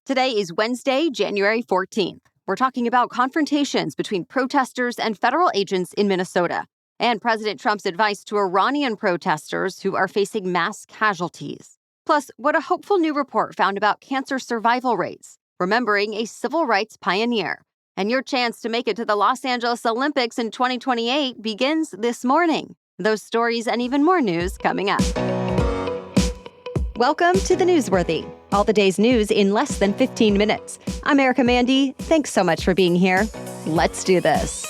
Today is Wednesday, January 14th. We're talking about confrontations between protesters and federal agents in Minnesota, and President Trump's advice to Iranian protesters who are facing mass casualties. Plus, what a hopeful new report found about cancer survival rates, remembering a civil rights pioneer. And your chance to make it to the Los Angeles Olympics in 2028 begins this morning. Those stories and even more news coming up. Welcome to The Newsworthy, all the day's news in less than 15 minutes. I'm Erica Mandy. Thanks so much for being here. Let's do this.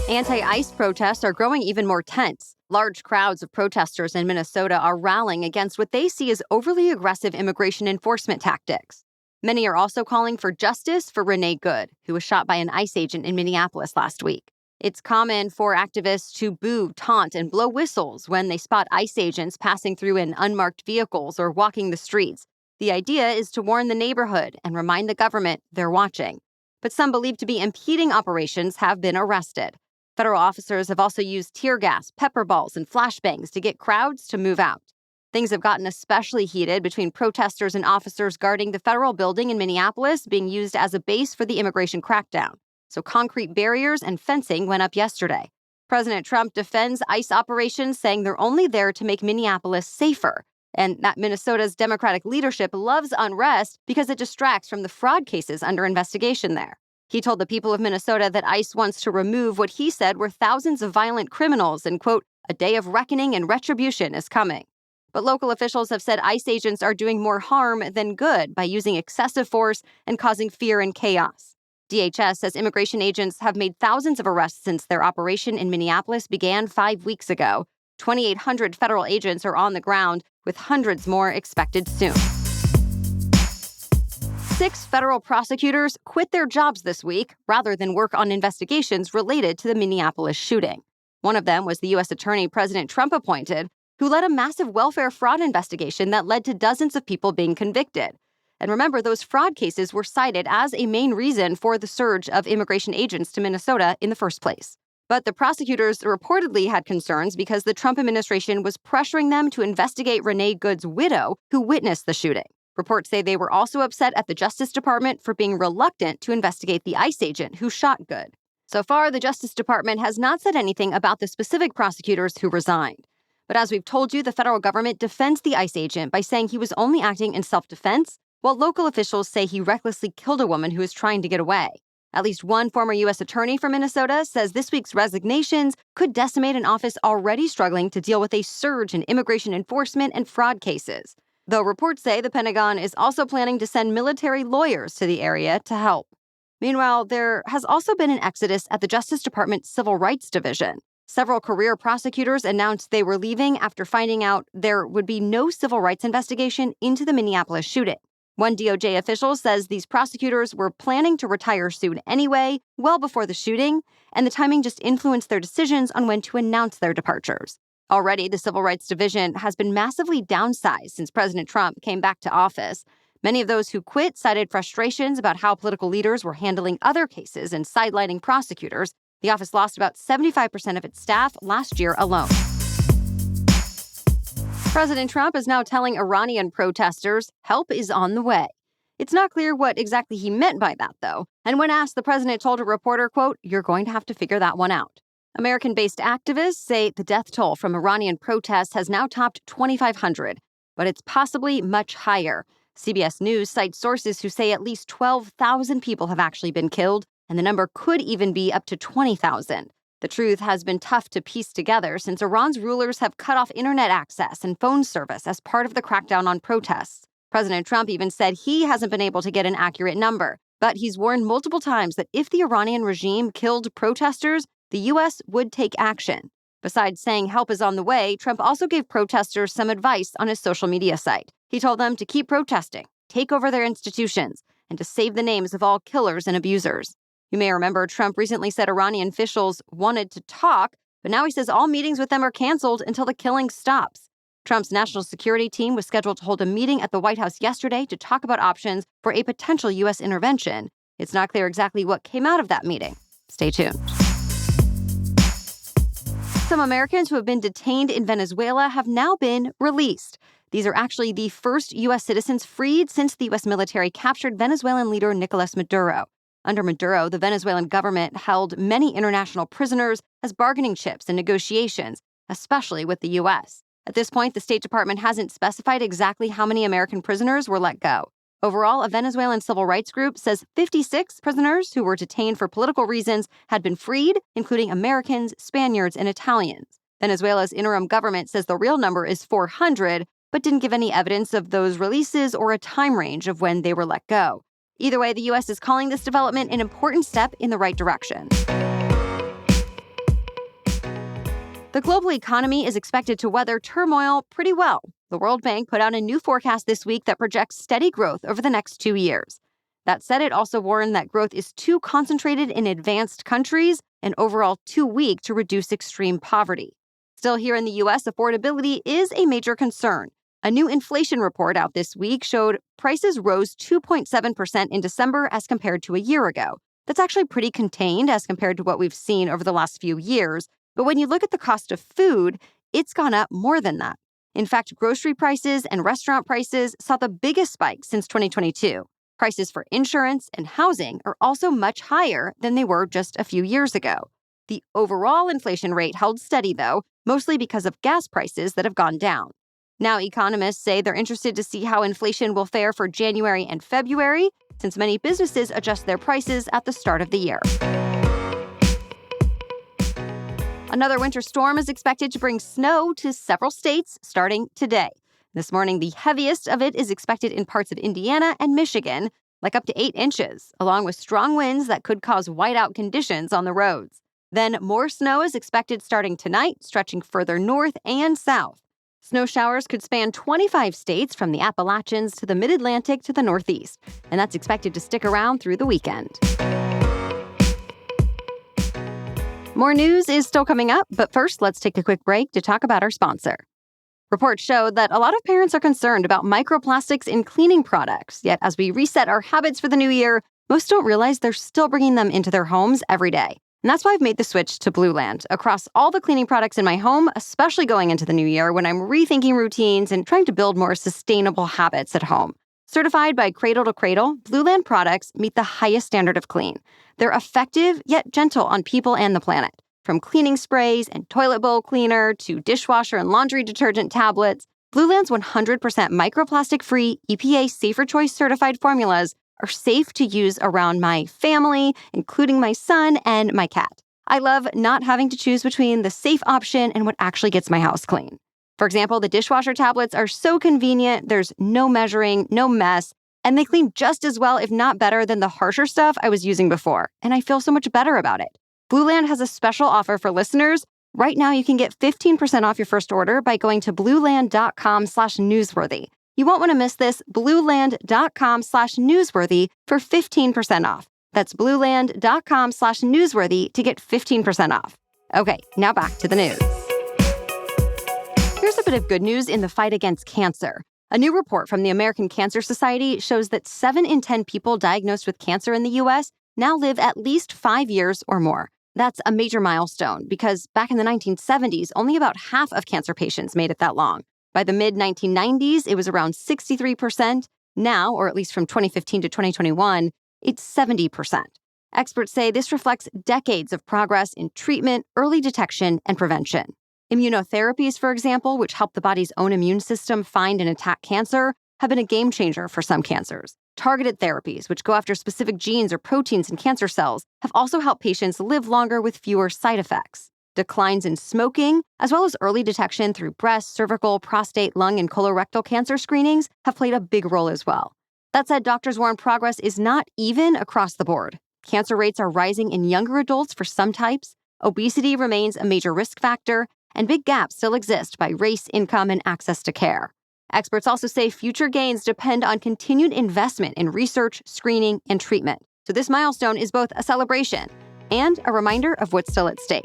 Anti-ICE protests are growing even more tense. Large crowds of protesters in Minnesota are rallying against what they see as overly aggressive immigration enforcement tactics. Many are also calling for justice for Renee Good, who was shot by an ICE agent in Minneapolis last week. It's common for activists to boo, taunt, and blow whistles when they spot ICE agents passing through in unmarked vehicles or walking the streets. The idea is to warn the neighborhood and remind the government they're watching. But some believed to be impeding operations have been arrested. Federal officers have also used tear gas, pepper balls, and flashbangs to get crowds to move out. Things have gotten especially heated between protesters and officers guarding the federal building in Minneapolis being used as a base for the immigration crackdown. So concrete barriers and fencing went up yesterday. President Trump defends ICE operations, saying they're only there to make Minneapolis safer, and that Minnesota's Democratic leadership loves unrest because it distracts from the fraud cases under investigation there. He told the people of Minnesota that ICE wants to remove what he said were thousands of violent criminals and, quote, a day of reckoning and retribution is coming. But local officials have said ICE agents are doing more harm than good by using excessive force and causing fear and chaos. DHS says immigration agents have made thousands of arrests since their operation in Minneapolis began 5 weeks ago. 2,800 federal agents are on the ground, with hundreds more expected soon. 6 federal prosecutors quit their jobs this week rather than work on investigations related to the Minneapolis shooting. One of them was the U.S. attorney President Trump appointed, who led a massive welfare fraud investigation that led to dozens of people being convicted. And remember, those fraud cases were cited as a main reason for the surge of immigration agents to Minnesota in the first place. But the prosecutors reportedly had concerns because the Trump administration was pressuring them to investigate Renee Good's widow, who witnessed the shooting. Reports say they were also upset at the Justice Department for being reluctant to investigate the ICE agent who shot Good. So far, the Justice Department has not said anything about the specific prosecutors who resigned. But as we've told you, the federal government defends the ICE agent by saying he was only acting in self-defense, while local officials say he recklessly killed a woman who was trying to get away. At least one former U.S. attorney from Minnesota says this week's resignations could decimate an office already struggling to deal with a surge in immigration enforcement and fraud cases. Though reports say the Pentagon is also planning to send military lawyers to the area to help. Meanwhile, there has also been an exodus at the Justice Department's Civil Rights Division. Several career prosecutors announced they were leaving after finding out there would be no civil rights investigation into the Minneapolis shooting. One DOJ official says these prosecutors were planning to retire soon anyway, well before the shooting, and the timing just influenced their decisions on when to announce their departures. Already, the Civil Rights Division has been massively downsized since President Trump came back to office. Many of those who quit cited frustrations about how political leaders were handling other cases and sidelining prosecutors. The office lost about 75% of its staff last year alone. President Trump is now telling Iranian protesters help is on the way. It's not clear what exactly he meant by that, though. And when asked, the president told a reporter, quote, "You're going to have to figure that one out." American-based activists say the death toll from Iranian protests has now topped 2,500, but it's possibly much higher. CBS News cites sources who say at least 12,000 people have actually been killed, and the number could even be up to 20,000. The truth has been tough to piece together since Iran's rulers have cut off internet access and phone service as part of the crackdown on protests. President Trump even said he hasn't been able to get an accurate number, but he's warned multiple times that if the Iranian regime killed protesters, the U.S. would take action. Besides saying help is on the way, Trump also gave protesters some advice on his social media site. He told them to keep protesting, take over their institutions, and to save the names of all killers and abusers. You may remember Trump recently said Iranian officials wanted to talk, but now he says all meetings with them are canceled until the killing stops. Trump's national security team was scheduled to hold a meeting at the White House yesterday to talk about options for a potential U.S. intervention. It's not clear exactly what came out of that meeting. Stay tuned. Some Americans who have been detained in Venezuela have now been released. These are actually the first U.S. citizens freed since the U.S. military captured Venezuelan leader Nicolas Maduro. Under Maduro, the Venezuelan government held many international prisoners as bargaining chips in negotiations, especially with the U.S. At this point, the State Department hasn't specified exactly how many American prisoners were let go. Overall, a Venezuelan civil rights group says 56 prisoners who were detained for political reasons had been freed, including Americans, Spaniards, and Italians. Venezuela's interim government says the real number is 400, but didn't give any evidence of those releases or a time range of when they were let go. Either way, the U.S. is calling this development an important step in the right direction. The global economy is expected to weather turmoil pretty well. The World Bank put out a new forecast this week that projects steady growth over the next 2 years. That said, it also warned that growth is too concentrated in advanced countries and overall too weak to reduce extreme poverty. Still, here in the U.S., affordability is a major concern. A new inflation report out this week showed prices rose 2.7% in December as compared to a year ago. That's actually pretty contained as compared to what we've seen over the last few years. But when you look at the cost of food, it's gone up more than that. In fact, grocery prices and restaurant prices saw the biggest spike since 2022. Prices for insurance and housing are also much higher than they were just a few years ago. The overall inflation rate held steady, though, mostly because of gas prices that have gone down. Now, economists say they're interested to see how inflation will fare for January and February, since many businesses adjust their prices at the start of the year. Another winter storm is expected to bring snow to several states starting today. This morning, the heaviest of it is expected in parts of Indiana and Michigan, like up to 8 inches, along with strong winds that could cause whiteout conditions on the roads. Then more snow is expected starting tonight, stretching further north and south. Snow showers could span 25 states from the Appalachians to the Mid-Atlantic to the Northeast, and that's expected to stick around through the weekend. More news is still coming up, but first, let's take a quick break to talk about our sponsor. Reports show that a lot of parents are concerned about microplastics in cleaning products, yet as we reset our habits for the new year, most don't realize they're still bringing them into their homes every day. And that's why I've made the switch to Blueland across all the cleaning products in my home, especially going into the new year when I'm rethinking routines and trying to build more sustainable habits at home. Certified by Cradle to Cradle, Blueland products meet the highest standard of clean. They're effective yet gentle on people and the planet. From cleaning sprays and toilet bowl cleaner to dishwasher and laundry detergent tablets, Blueland's 100% microplastic-free, EPA Safer Choice certified formulas are safe to use around my family, including my son and my cat. I love not having to choose between the safe option and what actually gets my house clean. For example, the dishwasher tablets are so convenient, there's no measuring, no mess, and they clean just as well, if not better, than the harsher stuff I was using before, and I feel so much better about it. Blueland has a special offer for listeners. Right now, you can get 15% off your first order by going to blueland.com/newsworthy. You won't want to miss this. Blueland.com/newsworthy for 15% off. That's blueland.com/newsworthy to get 15% off. Okay, now back to the news. Here's a bit of good news in the fight against cancer. A new report from the American Cancer Society shows that 7 in 10 people diagnosed with cancer in the U.S. now live at least 5 years or more. That's a major milestone because back in the 1970s, only about half of cancer patients made it that long. By the mid-1990s, it was around 63%. Now, or at least from 2015 to 2021, it's 70%. Experts say this reflects decades of progress in treatment, early detection, and prevention. Immunotherapies, for example, which help the body's own immune system find and attack cancer, have been a game changer for some cancers. Targeted therapies, which go after specific genes or proteins in cancer cells, have also helped patients live longer with fewer side effects. Declines in smoking, as well as early detection through breast, cervical, prostate, lung, and colorectal cancer screenings have played a big role as well. That said, doctors warn progress is not even across the board. Cancer rates are rising in younger adults for some types, obesity remains a major risk factor, and big gaps still exist by race, income, and access to care. Experts also say future gains depend on continued investment in research, screening, and treatment. So this milestone is both a celebration and a reminder of what's still at stake.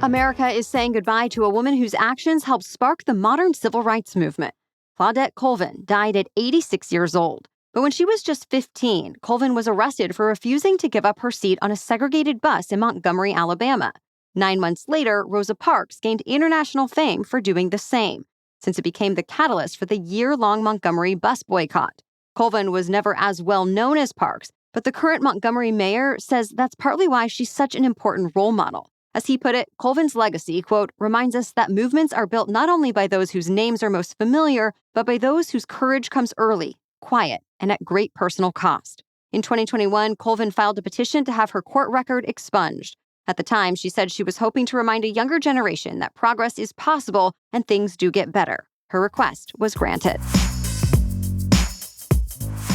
America is saying goodbye to a woman whose actions helped spark the modern civil rights movement. Claudette Colvin died at 86 years old. But when she was just 15, Colvin was arrested for refusing to give up her seat on a segregated bus in Montgomery, Alabama. 9 months later, Rosa Parks gained international fame for doing the same, since it became the catalyst for the year-long Montgomery bus boycott. Colvin was never as well known as Parks, but the current Montgomery mayor says that's partly why she's such an important role model. As he put it, Colvin's legacy, quote, reminds us that movements are built not only by those whose names are most familiar, but by those whose courage comes early, quiet, and at great personal cost. In 2021, Colvin filed a petition to have her court record expunged. At the time, she said she was hoping to remind a younger generation that progress is possible and things do get better. Her request was granted.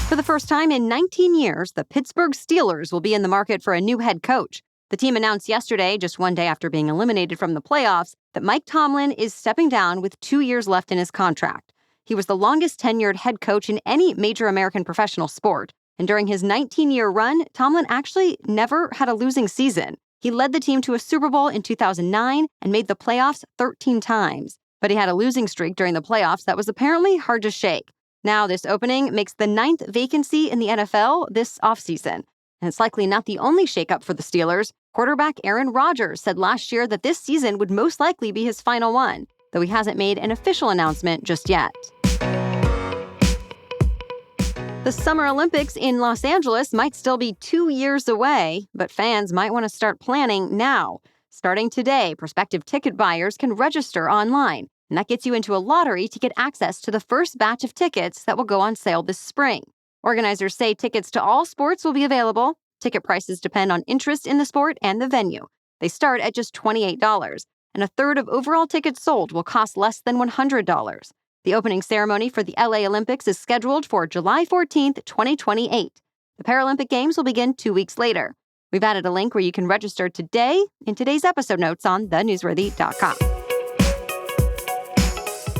For the first time in 19 years, the Pittsburgh Steelers will be in the market for a new head coach. The team announced yesterday, just one day after being eliminated from the playoffs, that Mike Tomlin is stepping down with 2 years left in his contract. He was the longest tenured head coach in any major American professional sport, and during his 19-year run, Tomlin actually never had a losing season. He led the team to a Super Bowl in 2009 and made the playoffs 13 times. But he had a losing streak during the playoffs that was apparently hard to shake. Now this opening makes the 9th vacancy in the NFL this offseason. And it's likely not the only shakeup for the Steelers. Quarterback Aaron Rodgers said last year that this season would most likely be his final one, though he hasn't made an official announcement just yet. The Summer Olympics in Los Angeles might still be 2 years away, but fans might want to start planning now. Starting today, prospective ticket buyers can register online, and that gets you into a lottery to get access to the first batch of tickets that will go on sale this spring. Organizers say tickets to all sports will be available. Ticket prices depend on interest in the sport and the venue. They start at just $28, and a third of overall tickets sold will cost less than $100. The opening ceremony for the LA Olympics is scheduled for July 14th, 2028. The Paralympic Games will begin 2 weeks later. We've added a link where you can register today in today's episode notes on thenewsworthy.com.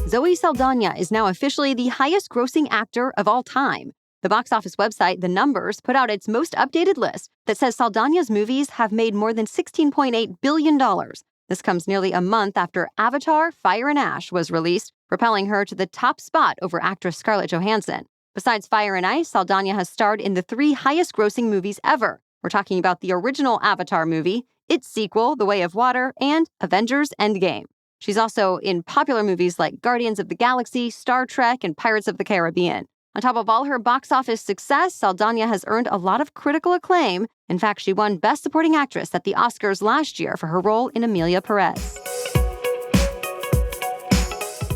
Zoe Saldana is now officially the highest-grossing actor of all time. The box office website The Numbers put out its most updated list that says Saldana's movies have made more than $16.8 billion. This comes nearly a month after Avatar: Fire and Ash was released, propelling her to the top spot over actress Scarlett Johansson. Besides Fire and Ice, Saldana has starred in the 3 highest-grossing movies ever. We're talking about the original Avatar movie, its sequel, The Way of Water, and Avengers: Endgame. She's also in popular movies like Guardians of the Galaxy, Star Trek, and Pirates of the Caribbean. On top of all her box office success, Saldana has earned a lot of critical acclaim. In fact, she won Best Supporting Actress at the Oscars last year for her role in Emilia Perez.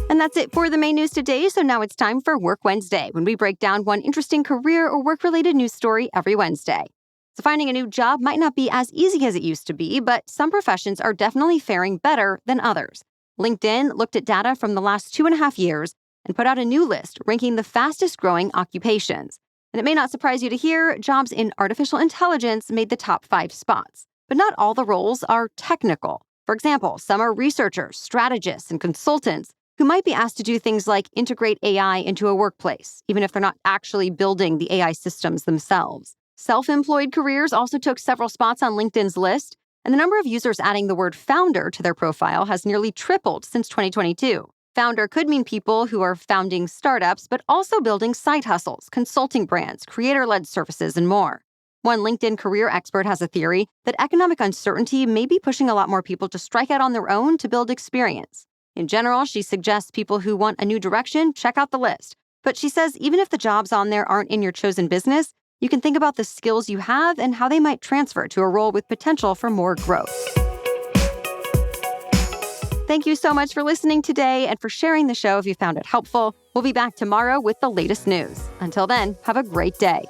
And that's it for the main news today, so now it's time for Work Wednesday, when we break down one interesting career or work-related news story every Wednesday. So finding a new job might not be as easy as it used to be, but some professions are definitely faring better than others. LinkedIn looked at data from the last 2.5 years and put out a new list ranking the fastest-growing occupations. And it may not surprise you to hear jobs in artificial intelligence made the top 5 spots. But not all the roles are technical. For example, some are researchers, strategists, and consultants who might be asked to do things like integrate AI into a workplace, even if they're not actually building the AI systems themselves. Self-employed careers also took several spots on LinkedIn's list, and the number of users adding the word founder to their profile has nearly tripled since 2022. Founder could mean people who are founding startups, but also building side hustles, consulting brands, creator-led services, and more. One LinkedIn career expert has a theory that economic uncertainty may be pushing a lot more people to strike out on their own to build experience. In general, she suggests people who want a new direction check out the list. But she says even if the jobs on there aren't in your chosen business, you can think about the skills you have and how they might transfer to a role with potential for more growth. Thank you so much for listening today and for sharing the show if you found it helpful. We'll be back tomorrow with the latest news. Until then, have a great day.